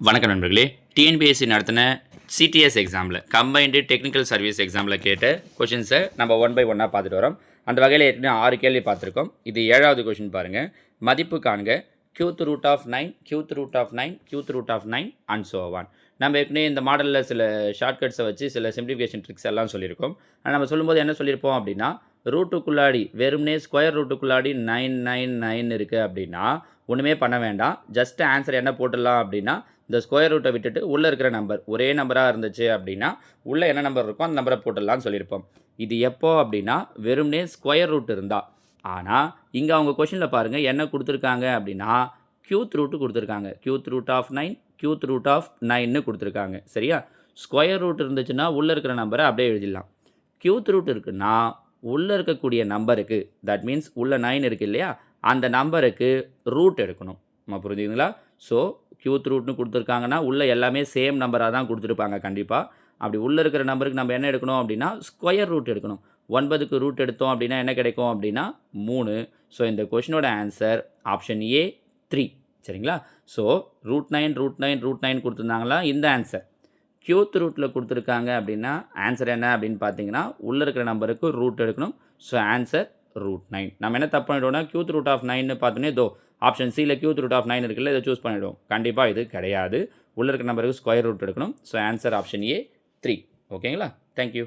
வணக்கம் நண்பர்களே. டிஎன்பிஎஸ்சி நடத்தின சிடிஎஸ் எக்ஸாமில் கம்பைன்டு டெக்னிக்கல் சர்வீஸ் எக்ஸாமில் கேட்ட கொஷின்ஸை நம்ம ஒன் பை ஒன்னாக பார்த்துட்டு வரோம். அந்த வகையில் ஏற்கனவே 6 கேள்வி பார்த்துருக்கோம். இது 7வது கொஷின் பாருங்கள். மதிப்பு காண்க cube root of 9 cube root of 9 cube root of 9 and so on. நம்ம ஏற்கனவே இந்த மாடலில் சில ஷார்ட்கட்ஸை வச்சு சில சிம்பிளிஃபிகேஷன் ட்ரிக்ஸ் எல்லாம் சொல்லியிருக்கோம். ஆனால் நம்ம சொல்லும்போது என்ன சொல்லியிருப்போம் அப்படின்னா, ரூட்டுக்குள்ளாடி வெறும்னே ஸ்கொயர் ரூட்டுக்குள்ளாடி 999 இருக்குது அப்படின்னா ஒன்றுமே பண்ண வேண்டாம். ஜஸ்ட் ஆன்சர் என்ன போட்டுடலாம் அப்படின்னா, இந்த ஸ்கொயர் ரூட்டை விட்டுட்டு உள்ளே இருக்கிற நம்பர் ஒரே நம்பராக இருந்துச்சு அப்படின்னா உள்ளே என்ன நம்பர் இருக்கோ அந்த நம்பரை போட்டுடலாம்னு சொல்லியிருப்போம். இது எப்போ அப்படின்னா வெறும்னே ஸ்கொயர் ரூட் இருந்தால். ஆனால் இங்கே அவங்க கொஷினில் பாருங்கள் என்ன கொடுத்துருக்காங்க அப்படின்னா க்யூத் ரூட்டு கொடுத்துருக்காங்க. க்யூத் root of 9 cube root of 9ன்னு கொடுத்துருக்காங்க. சரியா? ஸ்கொயர் ரூட் இருந்துச்சுன்னா உள்ளே இருக்கிற நம்பரை அப்படியே எழுதிடலாம். க்யூத் ரூட் இருக்குன்னா உள்ளே இருக்கக்கூடிய நம்பருக்கு, தட் மீன்ஸ் உள்ள 9 இருக்குது இல்லையா, அந்த நம்பருக்கு ரூட் எடுக்கணும். நம்ம புரிஞ்சுதுங்களா? ஸோ க்யூத் ரூட்னு கொடுத்துருக்காங்கன்னா உள்ளே எல்லாமே சேம் நம்பராக தான் கொடுத்துருப்பாங்க கண்டிப்பாக. அப்படி உள்ளே இருக்கிற நம்பருக்கு நம்ம என்ன எடுக்கணும் அப்படின்னா ஸ்கொயர் ரூட் எடுக்கணும். 9க்கு ரூட் எடுத்தோம் அப்படின்னா என்ன கிடைக்கும் அப்படின்னா 3. ஸோ இந்த கொஷினோட ஆன்சர் ஆப்ஷன் ஏ 3. சரிங்களா? ஸோ ரூட் 9 கொடுத்துருந்தாங்களா இந்த ஆன்சர். க்யூத் ரூட்டில் கொடுத்துருக்காங்க அப்படின்னா ஆன்சர் என்ன அப்படின்னு பார்த்தீங்கன்னா உள்ளே இருக்கிற நம்பருக்கு ரூட் எடுக்கணும். So answer root 9. நம்ம என்ன தப்பு பண்ணிவிடுவோம்னா க்யூத் ரூட் ஆஃப் 9 பார்த்தோன்னே ஆப்ஷன் சியில் க்யூத் ரூட் ஆஃப் 9 இருக்குல்ல, இதை சூஸ் பண்ணிவிடுவோம். கண்டிப்பாக இது கிடையாது. உள்ளே இருக்கிற நம்பருக்கு ஸ்கொயர் ரூட் எடுக்கணும். So answer option A 3. ஓகேங்களா? தேங்க்யூ.